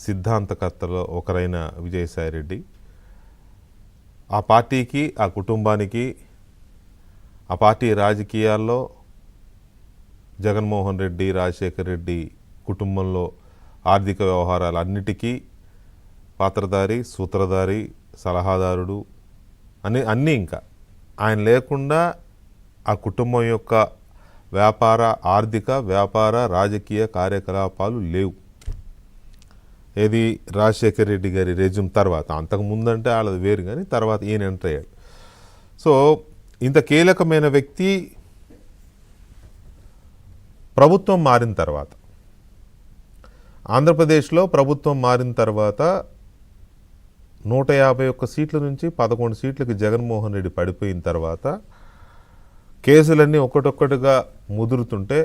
సిద్ధాంతకర్తలో ఒకరైన విజయసాయిరెడ్డి ఆ పార్టీకి, ఆ కుటుంబానికి, ఆ పార్టీ రాజకీయాల్లో జగన్మోహన్ రెడ్డి, రాజశేఖర్ రెడ్డి కుటుంబంలో ఆర్థిక వ్యవహారాలన్నిటికీ పాత్రధారి, సూత్రధారి, సలహాదారుడు అన్నీ ఇంకా ఆయన లేకుండా ఆ కుటుంబం యొక్క వ్యాపార రాజకీయ కార్యకలాపాలు లేవు. ఏది రాజశేఖర్ రెడ్డి గారి రెజ్యూమ్ తర్వాత, అంతకుముందంటే వాళ్ళది వేరు, కానీ తర్వాత ఈయన ఎంటర్ అయ్యాడు. సో ఇంత కీలకమైన వ్యక్తి ప్రభుత్వం మారిన తర్వాత, ఆంధ్రప్రదేశ్లో ప్రభుత్వం మారిన తర్వాత 151 సీట్ల నుంచి 11 సీట్లకి జగన్మోహన్ రెడ్డి పడిపోయిన తర్వాత కేసులన్నీ ఒక్కొక్కటిగా ముదురుతుంటే,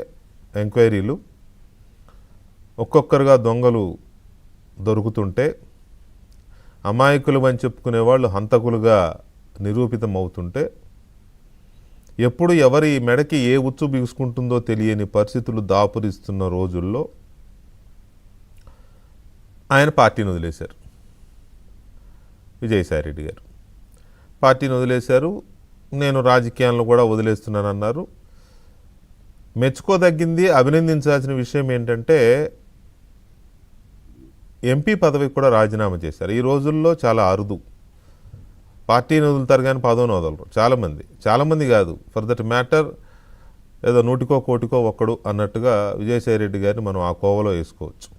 ఎంక్వైరీలు ఒక్కొక్కరుగా దొంగలు దొరుకుతుంటే, అమాయకులు అని చెప్పుకునే వాళ్ళు హంతకులుగా నిరూపితం అవుతుంటే, ఎప్పుడు ఎవరి మెడకి ఏ ఉచ్చు బిగుసుకుంటుందో తెలియని పరిస్థితులు దాపురిస్తున్న రోజుల్లో ఆయన పార్టీని వదిలేశారు. విజయసాయిరెడ్డి గారు పార్టీని వదిలేశారు. నేను రాజకీయాలను కూడా వదిలేస్తున్నానన్నారు. మెచ్చుకోదగ్గింది, అభినందించాల్సిన విషయం ఏంటంటే ఎంపీ పదవికి కూడా రాజీనామా చేశారు. ఈ రోజుల్లో చాలా అరుదు. పార్టీని వదులుతారు కానీ పదవిని వదలరు చాలామంది కాదు, ఫర్ దట్ మ్యాటర్ ఏదో 100కో 1 ఒక్కడు అన్నట్టుగా విజయసాయిరెడ్డి గారిని మనం ఆ కోవలో వేసుకోవచ్చు.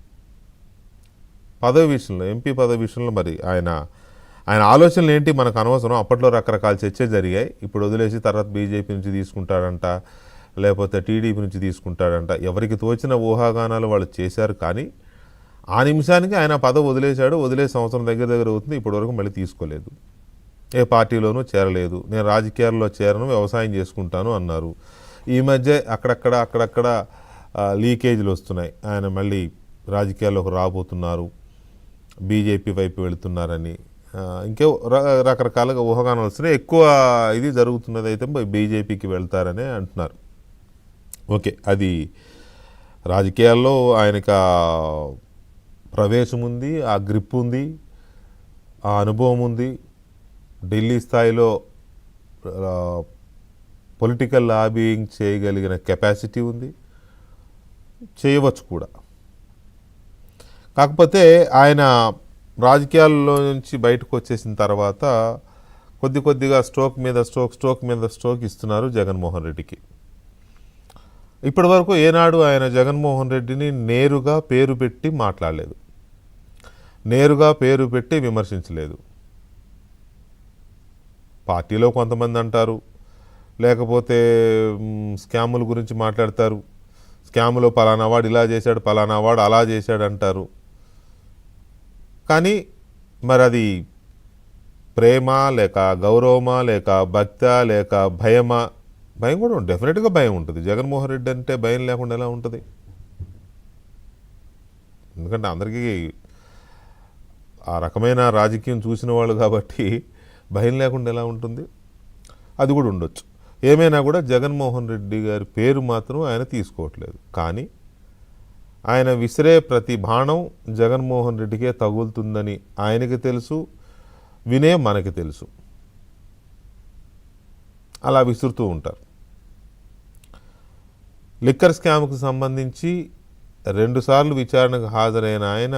పదవి విషయంలో, ఎంపీ పదవి విషయంలో మరి ఆయన ఆలోచనలు ఏంటి మనకు అనవసరం. అప్పట్లో రకరకాల చర్చలు జరిగాయి. ఇప్పుడు వదిలేసి తర్వాత బీజేపీ నుంచి తీసుకుంటాడంట, లేకపోతే టీడీపీ నుంచి తీసుకుంటాడంట, ఎవరికి తోచిన ఊహాగానాలు వాళ్ళు చేశారు. కానీ ఆ నిమిషానికి ఆయన పదవి వదిలేశాడు. వదిలేసి సంవత్సరం దగ్గర అవుతుంది, ఇప్పటివరకు మళ్ళీ తీసుకోలేదు. ఏ పార్టీలోనూ చేరలేదు. నేను రాజకీయాల్లో చేరను, వ్యవసాయం చేసుకుంటాను అన్నారు. ఈ మధ్య అక్కడక్కడ లీకేజీలు వస్తున్నాయి. ఆయన మళ్ళీ రాజకీయాల్లోకి రాబోతున్నారు, బీజేపీ వైపు వెళుతున్నారని, ఇంకే రకరకాలుగా ఊహాగానాలు వస్తున్నాయి. ఎక్కువ ఇది జరుగుతున్నది అయితే బీజేపీకి వెళ్తారనే అంటున్నారు. ఓకే, అది రాజకీయాల్లో ఆయనకు ప్రవేశం ఉంది, ఆ గ్రిప్ ఉంది, ఆ అనుభవం ఉంది. ఢిల్లీ స్థాయిలో పొలిటికల్ లాబియింగ్ చేయగలిగిన కెపాసిటీ ఉంది, చేయవచ్చు కూడా. కాకపోతే ఆయన రాజకీయాల్లో నుంచి బయటకు వచ్చేసిన తర్వాత కొద్దిగా స్ట్రోక్ మీద స్ట్రోక్ ఇస్తున్నారు జగన్మోహన్ రెడ్డికి. ఇప్పటి వరకు ఏనాడు ఆయన జగన్మోహన్ రెడ్డిని నేరుగా పేరు పెట్టి మాట్లాడలేదు, నేరుగా పేరు పెట్టి విమర్శించలేదు. పార్టీలో కొంతమంది అంటారు, లేకపోతే స్కాముల గురించి మాట్లాడతారు. స్కాములో పలానా వాడు ఇలా చేశాడు, పలానా వాడు అలా చేశాడు అంటారు. కానీ మరి అది ప్రేమ లేక గౌరవమా లేక భక్తా లేక భయమా? భయం కూడా ఉంటుంది, డెఫినెట్గా భయం ఉంటుంది. జగన్మోహన్ రెడ్డి అంటే భయం లేకుండా ఎలా ఉంటుంది? ఎందుకంటే అందరికీ ఆ రకమైన రాజకీయం చూసిన వాళ్ళు కాబట్టి భయం లేకుండా ఎలా ఉంటుంది? అది కూడా ఉండొచ్చు. ఏమైనా కూడా జగన్మోహన్ రెడ్డి గారి పేరు మాత్రం ఆయన తీసుకోవట్లేదు. కానీ ఆయన విసిరే ప్రతి బాణం జగన్మోహన్ రెడ్డికే తగులుతుందని ఆయనకి తెలుసు, వినే మనకి తెలుసు. అలా విసురుతూ ఉంటారు. లిక్కర్ స్కామ్కు సంబంధించి 2 సార్లు విచారణకు హాజరైన ఆయన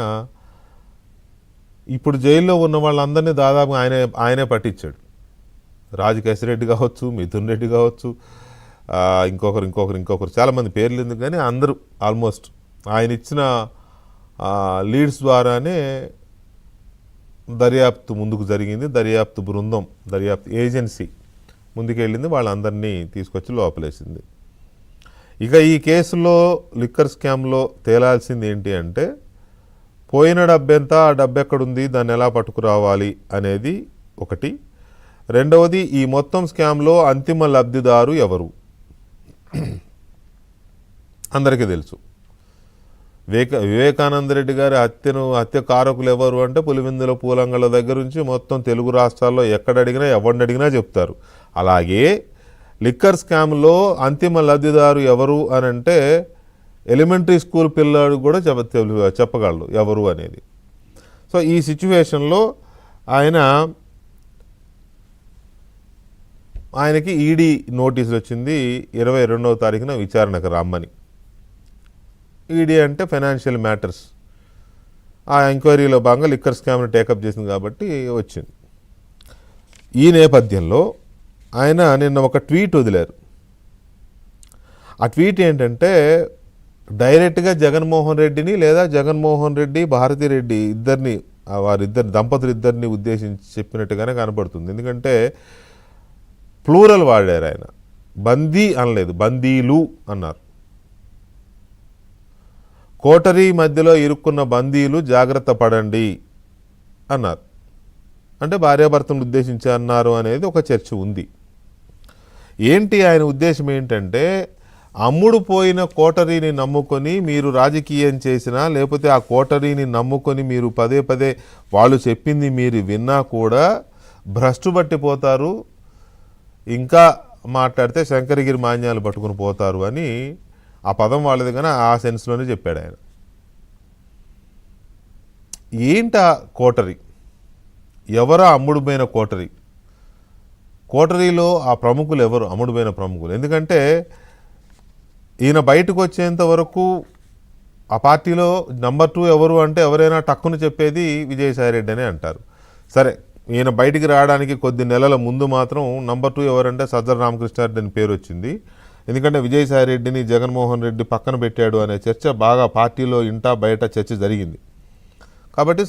ఇప్పుడు జైల్లో ఉన్న వాళ్ళందరినీ దాదాపు ఆయనే పట్టించాడు. రాజకేశ్వరరెడ్డి కావచ్చు, మిథున్ రెడ్డి కావచ్చు, ఇంకొకరు చాలామంది పేర్లు ఎందుకు కానీ అందరూ ఆల్మోస్ట్ ఆయన ఇచ్చిన లీడ్స్ ద్వారానే దర్యాప్తు ముందుకు జరిగింది. దర్యాప్తు బృందం, దర్యాప్తు ఏజెన్సీ ముందుకెళ్ళింది, వాళ్ళందరినీ తీసుకొచ్చి లోపలేసింది. ఇక ఈ కేసులో లిక్కర్ స్కామ్లో తేలాల్సింది ఏంటి అంటే, పోయిన డబ్బెంత, ఆ డబ్బు ఎక్కడుంది, దాన్ని ఎలా పట్టుకురావాలి అనేది ఒకటి. రెండవది, ఈ మొత్తం స్కామ్లో అంతిమ లబ్ధిదారు ఎవరు? అందరికీ తెలుసు. వివేకానంద రెడ్డి గారి హత్య కారకులు ఎవరు అంటే పులివెందుల పూలంగళ్ళ దగ్గర నుంచి మొత్తం తెలుగు రాష్ట్రాల్లో ఎక్కడడిగినా ఎవరిని అడిగినా చెప్తారు. అలాగే లిక్కర్ స్కామ్లో అంతిమ లబ్ధిదారు ఎవరు అని అంటే ఎలిమెంటరీ స్కూల్ పిల్లాడు కూడా చెప్పగలడు ఎవరు అనేది. సో ఈ సిచ్యువేషన్లో ఆయనకి ఈడీ నోటీసులు వచ్చింది 22వ తారీఖున విచారణకు రమ్మని. ఈడీ అంటే ఫైనాన్షియల్ మ్యాటర్స్, ఆ ఎంక్వైరీలో భాగంగా లిక్కర్ స్కామ్ని టేకప్ చేసింది కాబట్టి వచ్చింది. ఈ నేపథ్యంలో ఆయన నిన్న ఒక ట్వీట్ వదిలారు. ఆ ట్వీట్ ఏంటంటే డైరెక్ట్గా జగన్మోహన్ రెడ్డిని లేదా జగన్మోహన్ రెడ్డి భారతిరెడ్డి వారిద్దరిని దంపతులిద్దరిని ఉద్దేశించి చెప్పినట్టుగానే కనబడుతుంది. ఎందుకంటే ప్లూరల్ వాడారు ఆయన, బందీ అనలేదు, బందీలు అన్నారు. కోటరీ మధ్యలో ఇరుక్కున్న బందీలు జాగ్రత్త పడండి అన్నారు. అంటే భార్యాభర్తను ఉద్దేశించి అన్నారు అనేది ఒక చర్చ ఉంది. ఏంటి ఆయన ఉద్దేశం ఏంటంటే అమ్ముడు పోయిన కోటరీని నమ్ముకొని మీరు రాజకీయం చేసినా లేకపోతే ఆ కోటరీని నమ్ముకొని మీరు పదే పదే వాళ్ళు చెప్పింది మీరు విన్నా కూడా భ్రష్టు పట్టిపోతారు, ఇంకా మాట్లాడితే శంకరగిరి మాన్యాలు పట్టుకుని పోతారు అని ఆ పదం వాళ్ళది, కానీ ఆ సెన్స్లోనే చెప్పాడు ఆయన. ఏంట కోటరీ, ఎవరా అమ్ముడుపోయిన కోటరీ, కోటరీలో ఆ ప్రముఖులు ఎవరు, అమ్ముడుపోయిన ప్రముఖులు? ఎందుకంటే ఈయన బయటకు వచ్చేంత వరకు ఆ పార్టీలో నంబర్ 2 ఎవరు అంటే ఎవరైనా టక్కును చెప్పేది విజయసాయిరెడ్డి అని అంటారు. సరే, ఈయన బయటికి రావడానికి కొద్ది నెలల ముందు మాత్రం నంబర్ 2 ఎవరంటే సజ్జల రామకృష్ణారెడ్డి అని పేరు వచ్చింది. ఎందుకంటే విజయసాయిరెడ్డిని జగన్మోహన్ రెడ్డి పక్కన పెట్టాడు అనే చర్చ బాగా పార్టీలో ఇంటా బయట చర్చ జరిగింది. కాబట్టి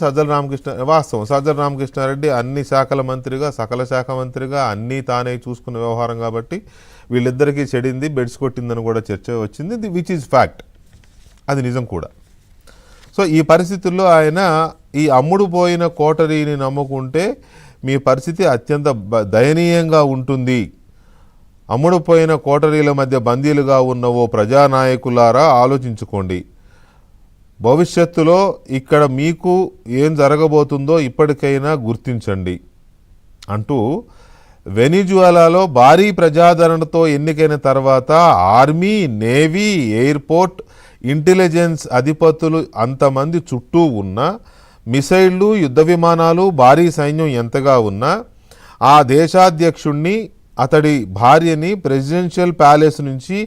వాస్తవం సజ్జల రామకృష్ణారెడ్డి అన్ని శాఖల మంత్రిగా, సకల శాఖ మంత్రిగా అన్నీ తానే చూసుకున్న వ్యవహారం కాబట్టి వీళ్ళిద్దరికీ చెడింది, బెడ్స్ కొట్టిందని కూడా చర్చ వచ్చింది, విచ్ ఈజ్ ఫ్యాక్ట్, అది నిజం కూడా. సో ఈ పరిస్థితుల్లో ఆయన ఈ అమ్ముడు పోయిన కోటరీని నమ్ముకుంటే మీ పరిస్థితి అత్యంత దయనీయంగా ఉంటుంది. అమ్ముడు పోయిన కోటరీల మధ్య బందీలుగా ఉన్న ఓ ప్రజానాయకులారా ఆలోచించుకోండి. భవిష్యత్తులో ఇక్కడ మీకు ఏం జరగబోతుందో ఇప్పటికైనా గుర్తించండి అంటూ వెనిజులాలో భారీ ప్రజాదరణతో ఎన్నికైన తర్వాత ఆర్మీ, నేవీ, ఎయిర్పోర్ట్, ఇంటెలిజెన్స్ అధిపతులు అంతమంది చుట్టూ ఉన్న మిసైళ్లు, యుద్ధ విమానాలు, భారీ సైన్యం ఎంతగా ఉన్నా ఆ దేశాధ్యక్షుణ్ణి, అతడి భార్యని ప్రెసిడెన్షియల్ ప్యాలెస్ నుంచి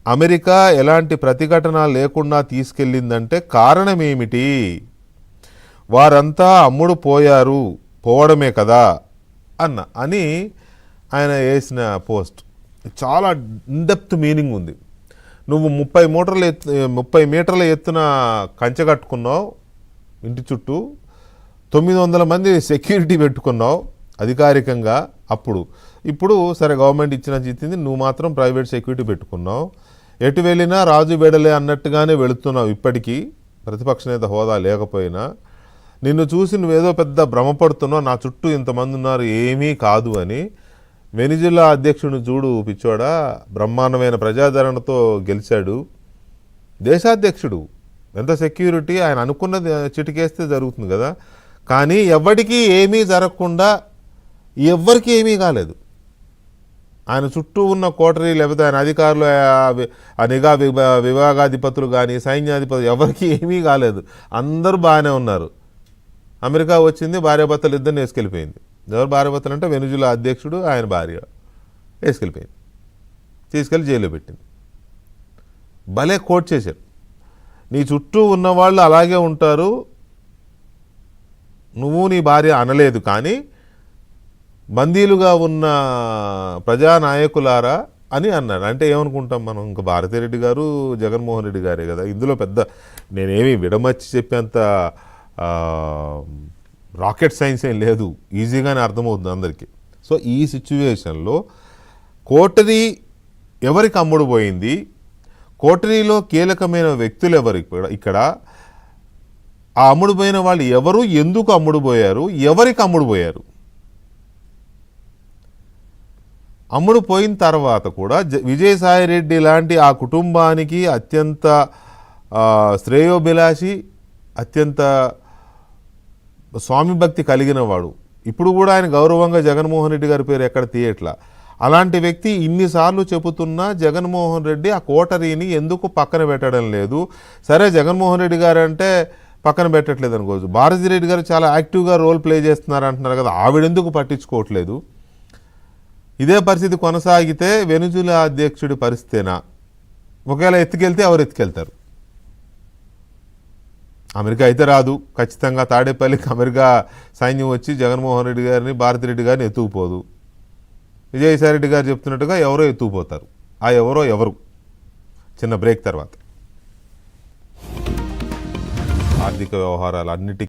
అమెరికా ఎలాంటి ప్రతిఘటన లేకుండా తీసుకెళ్ళిందంటే కారణమేమిటి? వారంతా అమ్ముడు పోవడమే కదా అని ఆయన వేసిన పోస్ట్ చాలా ఇన్డెప్త్ మీనింగ్ ఉంది. నువ్వు 30 మీటర్ల ఎత్తున కంచె కట్టుకున్నావు ఇంటి చుట్టూ, 900 మంది సెక్యూరిటీ పెట్టుకున్నావు అధికారికంగా. ఇప్పుడు సరే గవర్నమెంట్ ఇచ్చింది, నువ్వు మాత్రం ప్రైవేట్ సెక్యూరిటీ పెట్టుకున్నావు. ఎటు వెళ్ళినా రాజు వెడలే అన్నట్టుగానే వెళుతున్నావు. ఇప్పటికీ ప్రతిపక్ష నేత హోదా లేకపోయినా నిన్ను చూసి నువ్వేదో పెద్ద భ్రమపడుతున్నావు, నా చుట్టూ ఇంతమంది ఉన్నారు, ఏమీ కాదు అని. వెనిజులా అధ్యక్షుడిని చూడు పిచ్చోడా, బ్రహ్మాండమైన ప్రజాదరణతో గెలిచాడు, దేశాధ్యక్షుడు, ఎంత సెక్యూరిటీ, ఆయన అనుకున్నది చిటికేస్తే జరుగుతుంది కదా. కానీ ఎవరికి ఏమీ జరగకుండా, ఎవ్వరికి ఏమీ కాలేదు. ఆయన చుట్టూ ఉన్న కోటరీ లేకపోతే ఆయన అధికారులు, ఆ నిఘా విభాగాధిపతులు కానీ సైన్యాధిపతులు ఎవరికి ఏమీ కాలేదు, అందరూ బాగానే ఉన్నారు. అమెరికా వచ్చింది, భార్యాభర్తలు ఇద్దరిని వేసుకెళ్ళిపోయింది. ఎవరు భార్యాభర్తలు అంటే వెనిజులా అధ్యక్షుడు, ఆయన భార్య వేసుకెళ్ళిపోయింది, తీసుకెళ్ళి జైల్లో పెట్టింది. భలే కోట్ చేశారు. నీ చుట్టూ ఉన్నవాళ్ళు అలాగే ఉంటారు, నువ్వు నీ భార్య అనలేదు, కానీ బందీలుగా ఉన్న ప్రజానాయకులారా అని అన్నాడు. అంటే ఏమనుకుంటాం మనం, ఇంకా భారతిరెడ్డి గారు జగన్మోహన్ రెడ్డి గారే కదా, ఇందులో పెద్ద నేనేమి విడమర్చి చెప్పేంత రాకెట్ సైన్స్ ఏం లేదు, ఈజీగానే అర్థమవుతుంది అందరికీ. సో ఈ సిచ్యువేషన్లో కోటరీ ఎవరికి అమ్ముడు పోయింది, కోటరీలో కీలకమైన వ్యక్తులు ఎవరు, ఇక్కడ ఆ అమ్ముడుపోయిన వాళ్ళు ఎవరు, ఎందుకు అమ్ముడుపోయారు, ఎవరికి అమ్ముడుపోయారు? అమ్ముడు పోయిన తర్వాత కూడా విజయసాయిరెడ్డి లాంటి ఆ కుటుంబానికి అత్యంత శ్రేయోభిలాషి, అత్యంత స్వామి భక్తి కలిగిన వాడు, ఇప్పుడు కూడా ఆయన గౌరవంగా జగన్మోహన్ రెడ్డి గారి పేరు ఎక్కడ తీయట్లా, అలాంటి వ్యక్తి ఇన్నిసార్లు చెబుతున్నా జగన్మోహన్ రెడ్డి ఆ కోటరీని ఎందుకు పక్కన పెట్టడం లేదు? సరే జగన్మోహన్ రెడ్డి గారు అంటే పక్కన పెట్టట్లేదు అనుకోవచ్చు. భారతిరెడ్డి గారు చాలా యాక్టివ్గా రోల్ ప్లే చేస్తున్నారు అంటున్నారు కదా, ఆవిడెందుకు పట్టించుకోవట్లేదు? ఇదే పరిస్థితి కొనసాగితే వెనుజులా అధ్యక్షుడి పరిస్థితేనా? ఒకవేళ ఎత్తుకెళ్తే ఎవరు ఎత్తుకెళ్తారు? అమెరికా అయితే రాదు ఖచ్చితంగా. తాడేపల్లికి అమెరికా సైన్యం వచ్చి జగన్మోహన్ రెడ్డి గారిని, భారతిరెడ్డి గారిని ఎత్తుకుపోదు. విజయసాయిరెడ్డి గారు చెప్తున్నట్టుగా ఎవరో ఎత్తుకుపోతారు. ఆ ఎవరో ఎవరు? చిన్న బ్రేక్ తర్వాత ఆర్థిక వ్యవహారాలు అన్నిటి